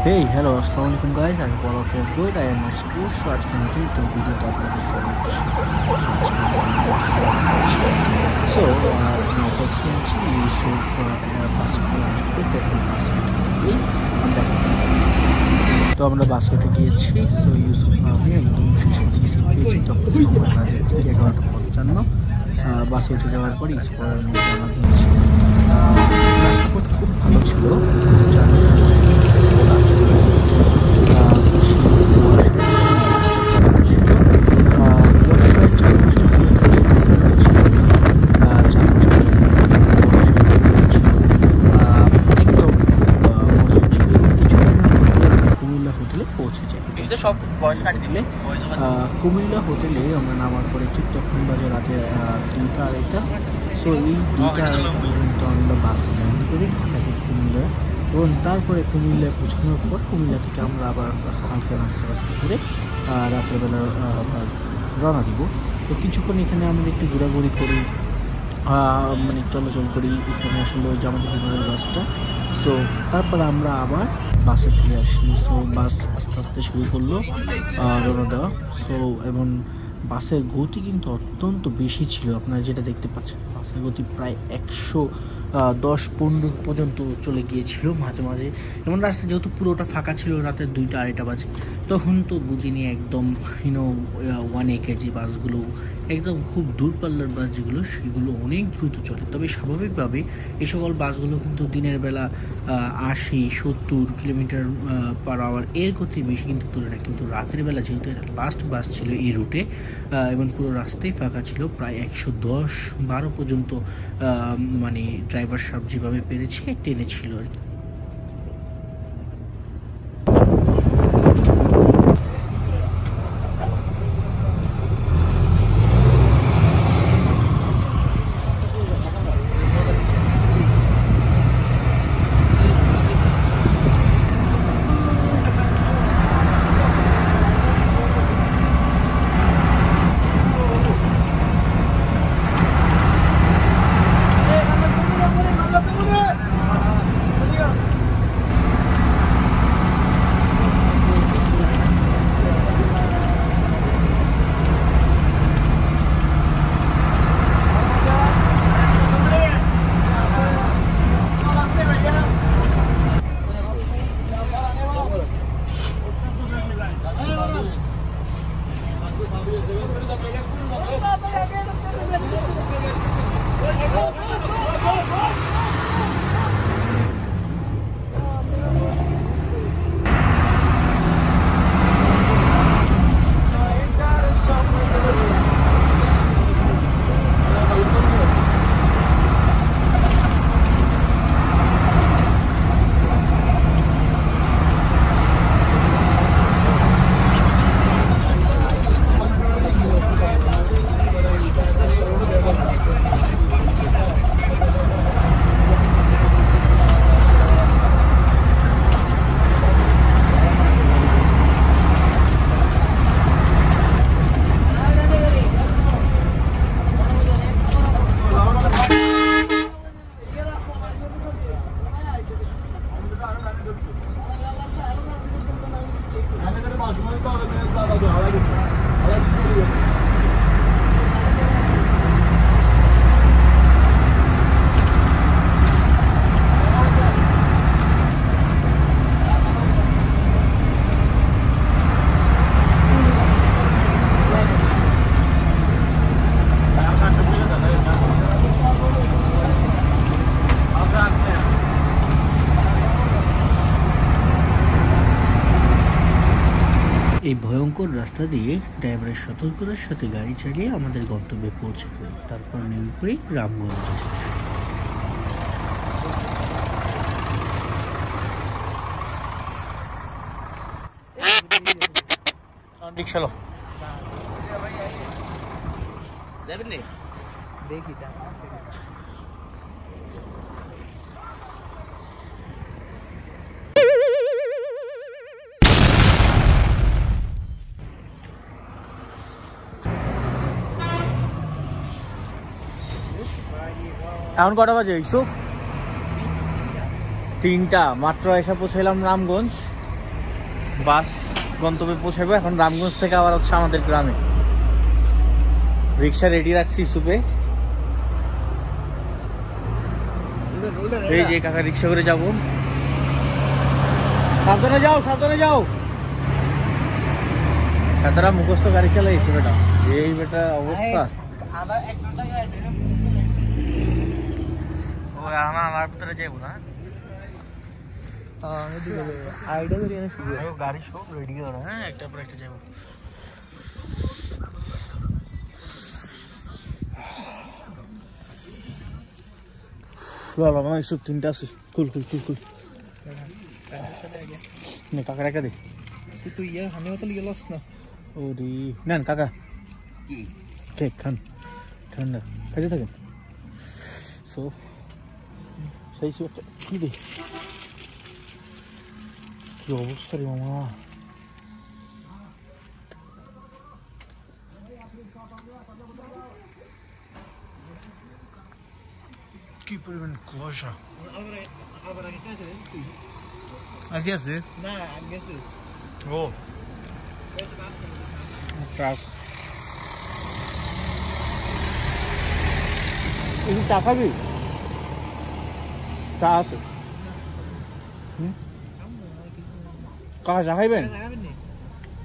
Hey, hello, assalamualaikum guys. I hope all of you are good. I am also good. So আজকে নতুন একটা ভিডিওতে আপনাদের সবাইকে সো আমি অপেক্ষায় আছি ইউসুফ বাসে করে আসবে, দেখুন বাসে তো আমরা বাসে উঠে গিয়েছি। সো ইউসুফ আমি একদম শেষের দিকে সিট পেয়েছি, তখন সময় বাজে ঠিক 11:55। বাসে উঠে যাওয়ার পর ইউসুফ আমি জানা দিয়েছি। রাস্তাপথ খুব ভালো ছিল, কুমিল্লা হোটেলে আমরা নামার পরে ঠিক তখন বাজে রাতে 2টা-2:30। সো এই 2টা-2:30 পর্যন্ত আমরা বাসে জার্নি করি ঢাকা থেকে কুমিল্লা, এবং তারপরে কুমিল্লায় পৌঁছানোর পর কুমিল্লা থেকে আমরা আবার হালকা নাস্তা করে রাত্রেবেলা আবার রওনা দিব। তো কিছুক্ষণ এখানে আমরা একটু ঘোরাঘুরি করি, মানে চলাচল করি এখানে আসলে আমাদের হিমালয় বাসটা। সো তারপর আমরা আবার বাসে ফিরে আসি। সো বাস আস্তে আস্তে শুরু করলো রওনা দেওয়া। সো এবং বাসের গতি কিন্তু অত্যন্ত বেশি ছিল, আপনারা যেটা দেখতে পাচ্ছেন বাসের গতি প্রায় 110-15 পর্যন্ত চলে গিয়েছিল মাঝে মাঝে। এমন রাস্তা যেহেতু পুরোটা ফাঁকা ছিল, রাতের 2টা-2:30 বাজে, তখন তো বুঝিনি একদম 1A যে বাসগুলো একদম খুব দূরপাল্লার বাস যেগুলো সেগুলো অনেক দ্রুত চলে। তবে স্বাভাবিকভাবে এই সকল বাসগুলো কিন্তু দিনের বেলা 80-70 কিলোমিটার পার আওয়ার এর গতি বেশি কিন্তু তুলে না, কিন্তু রাতের বেলা যেহেতু এটা লাস্ট বাস ছিল এই রুটে এবং পুরো রাস্তায় ফাঁকা ছিল, প্রায় 110-12 পর্যন্ত মানে ড্রাইভার সাহেব যেভাবে পেরেছে টেনেছিল আর কি। এই ভয়ঙ্কর রাস্তা দিয়ে ড্রাইভারের সতর্কতার সাথে গাড়ি চালিয়ে আমাদের গন্তব্যে পৌঁছে পড়ি। তারপর নেমে পড়ি রামগঞ্জ স্টেশন। এখন কটা বাজে ইউসুফ? 3টা। মাত্র এসে পৌঁছাইলাম রামগঞ্জ। বাস গন্তব্যে পৌঁছাবো। এখন রামগঞ্জ থেকে আবার হচ্ছে আমাদের গ্রামে। রিক্সা রেডি রাখছি সুপে। এই যে কাকা রিক্সা করে যাবো। সাবধানে যাও, সাবধানে যাও। তারা মুখস্থ গাড়ি চালাইছে বেটা, যেই বেটা অবস্থা। আমার ভিতরে যাবো না, গাড়ি সব রেডি করা। হ্যাঁ, একটা পর একটা যাবো। এইসব তিনটা আছে। খুল খুল খুল খুল কাকা রেখা দে। তুই আমিও তো লিয়ে লস না। ওরে নেন কাকা, কেক খান, ঠান্ডা খাইতে থাকেন। সো সেই কি দে, কি অবস্থা রে মামা। কি পরিমাণ কুয়াশা। আগে আছে না, আগে আছে। ও ট্রাক এই চা খাবি? চা আছে। কাকা চা খাইবেন?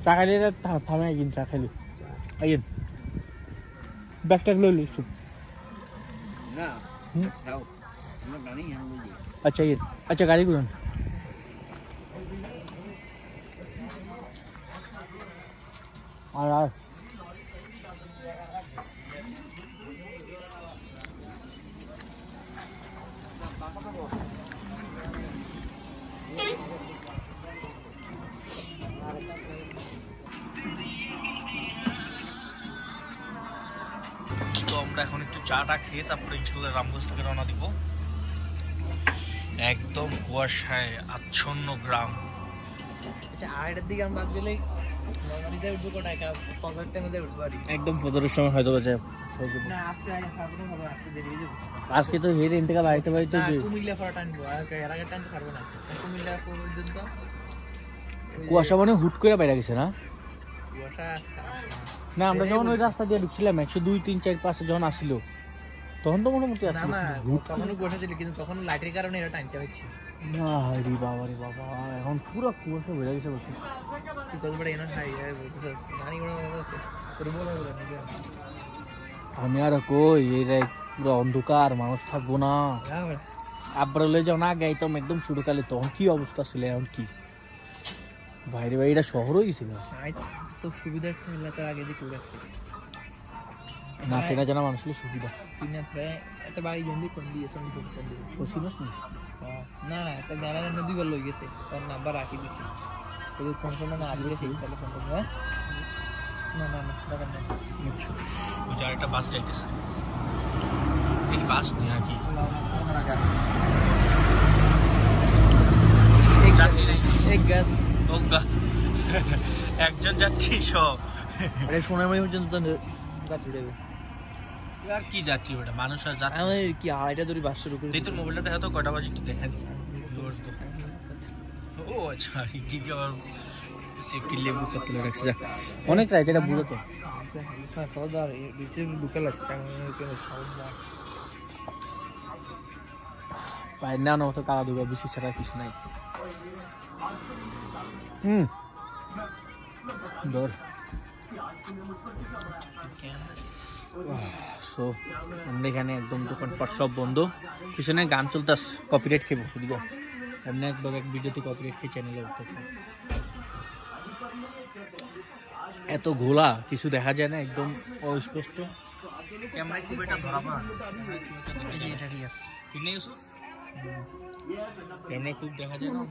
চা খাইলে থামে একদিন, চা খাইলে আইন ব্যাগটা লই লই। আচ্ছা ইয়ে, আচ্ছা গাড়ি গুলো আর আর তো আমরা এখন একটু চাটা খেয়ে তারপরে ইনশাআল্লাহ রামগঞ্জ থেকে রওনা দিব। একদম কুয়াশায় আচ্ছন্ন গ্রাম। আচ্ছা, 8টার দিকে আমরা বাস গেলে একদম 15-এর সময় হয়তো আজকে তো হেরে ইন্তেকাল বাড়িতে বাড়িতে কুয়াশা মানে হুট করে বাইরে গেছে না। না আমরা যখন ওই রাস্তা দিয়ে ঢুকছিলাম 102, 3, 4, 5 যখন আসছিল তখন তো মোটামুটি আসছিল। তখন লাইটের কারণে এটা টাইমটা হচ্ছে না। রে বাবা রে বাবা, এখন পুরো কুয়াশা বেড়ে গেছে। বলছি আমি আর কই এই পুরো অন্ধকার, মানুষ থাকবো না। আব্বার লয়ে যাও না গাইতাম একদম শুরুকালে, তখন কি অবস্থা ছিল, এখন কি বাইরে বাইরে শহর হয়ে গেছিল। তো সুবিধা আগে যে করে না, চেনা জানা মানুষের সুবিধা একটা বাড়ি গেন্দি ফোন দিয়েছে। না, একটা জানা নদী বল লই গেছে, তার নাম্বার রাখি দিছি। ওই ফোন ফোন না আসলে সেই তাহলে ফোন করব। না না না দরকার নেই। ওই যে একটা বাস যাইতেছে, এই বাস নিয়ে নাকি এক গাছ ওগা একজন যাচ্ছি সব। আরে সোনামাই পর্যন্ত যাত্রী দেবে আর কি যাত্রী ওটা মানুষ আর যাত্রী। আমি কি 2:30 ধরে বাস শুরু করি। তোর মোবাইলটা দেখা তো কয়টা বাজে একটু দেখা দি। ও আচ্ছা, কি কি আর সেফটি লেবু করতে রাখছে। যাক অনেক রাইট, এটা বুঝো তো। সরদার এই বিচে লোকাল আছে কেন সরদার ভাই না না, তো কালা দুর্গা বেশি ছাড়া কিছু নাই। দর সো আমরা এখানে একদম দোকানপাট সব বন্ধ, পিছনে গান চলতাস, কপিরাইট খেবো বুঝবো। এমনি একবার এক ভিডিওতে কপিরাইট খেয়ে চ্যানেলে উঠতে এত ঘোলা কিছু দেখা যায় না, একদম অস্পষ্ট। ক্যামেরায় খুব এটা ধরা পড়া এটা ঠিক আছে, ঠিক নেই ইউসুফ? ক্যামেরা খুব দেখা যায় না।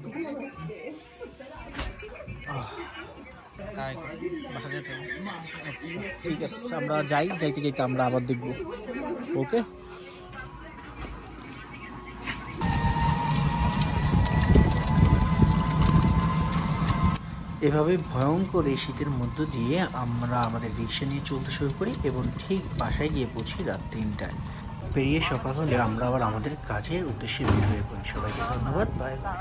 ঠিক আছে, আমরা যাইতে যাইতে আমরা আবার দেখবো। ওকে, এভাবে ভয়ঙ্কর এই শীতের মধ্য দিয়ে আমরা আমাদের রিক্সা নিয়ে চলতে শুরু করি এবং ঠিক বাসায় গিয়ে পৌঁছি রাত 3টায়। পেরিয়ে সকাল হলে আমরা আবার আমাদের কাজের উদ্দেশ্যে বের হয়ে পড়ি। সবাইকে ধন্যবাদ, বাই বাই।